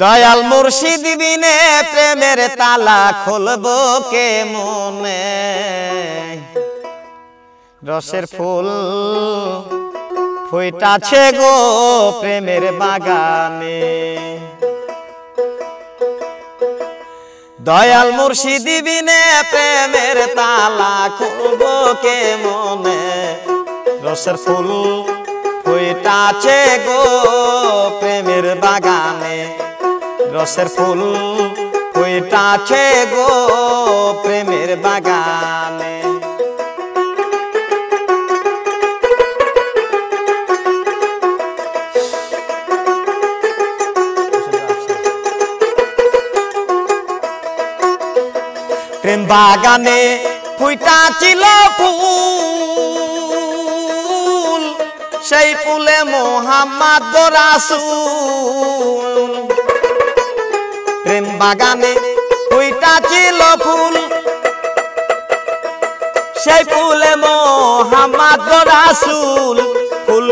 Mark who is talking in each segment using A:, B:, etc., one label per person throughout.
A: দয়াল মুর্শিদ বিনে প্রেমের তালা খুলবো কে মনে। রসের ফুল ফুইটাছে গো প্রেমের বাগানে। দয়াল মুর্শিদ বিনে প্রেমের তালা খুলবো কে মনে। রসের ফুল ফুইটাছে গো প্রেমের বাগানে। রসের ফুল ফুইটাছে গো প্রেমের বাগানে। প্রেম বাগানে ফুইটাছিল ফুল, সেই ফুলে মোহাম্মদ রাসূল। প্রেম বাগানে ফুইটাছিল ফুল, সেই ফুলে মোহাম্মদ রাসূল। ফুল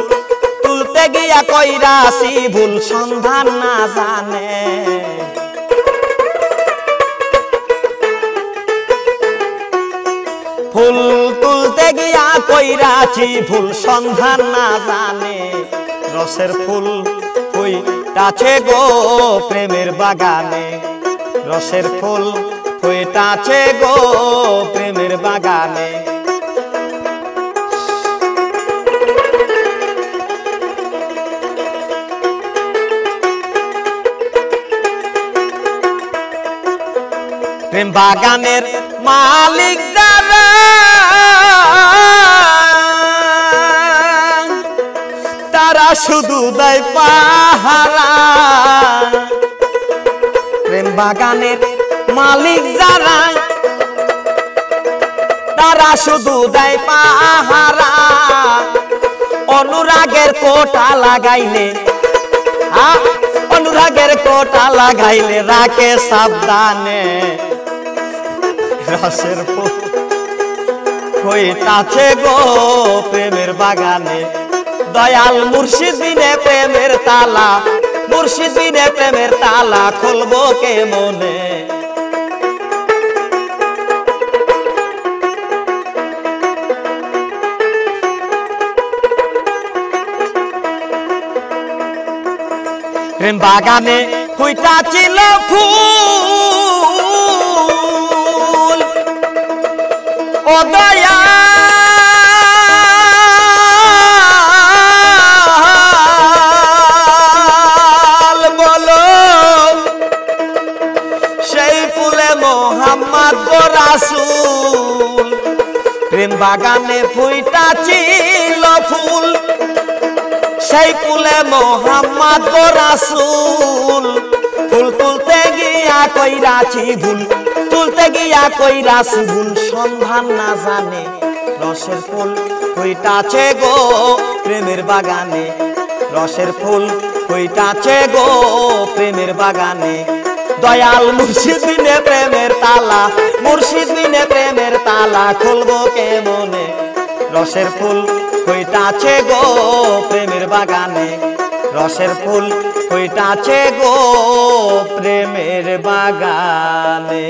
A: তুলতে গিয়া কইরাছি ভুল, সন্ধান না জানে। ফুল তুলতে গিয়া কইরাছি ভুল, সন্ধান না জানে। রসের ফুল ফুইটাছে গো প্রেমের বাগানে। রসের ফুল ফুইটাছে গো প্রেমের বাগানে। প্রেম বাগানের মালিক যারা, তারা শুধু দেয় পাহারা। প্রেম বাগানের মালিক যারা, তারা শুধু দেয় পাহারা। অনুরাগের কোটা লাগাইলে, অনুরাগের কোটা লাগাইলে রাখে সাবধানে। রসের ফুল ফুইটাছে গো প্রেমের বাগানে। দয়াল মুর্শিদ বিনে প্রেমের তালা, মুর্শিদ বিনে প্রেমের তালা খুলবো কে মনে। প্রেম বাগানে ফুইটাছিল ফুল, ও দয়াল বলো, সেই ফুলে মোহাম্মদ রাসূল। প্রেম বাগানে ফুইটাছিল ফুল, সেই ফুলে মোহাম্মদ রাসূল। ফুল তুলতে গিয়া কইরাছি ভুল, তুলতে গিয়া কইরাছি ভুল, সন্ধান না জানে। রসের ফুল ফুইটাছে গো প্রেমের বাগানে। রসের ফুল ফুইটাছে গো প্রেমের বাগানে। দয়াল মুর্শিদ বিনে প্রেমের তালা, মুর্শিদ বিনে প্রেমের তালা খুলবো কে মনে। রসের ফুল ফুইটাছে গো প্রেমের বাগানে। রসের ফুল ফুইটাছে গো প্রেমের বাগানে।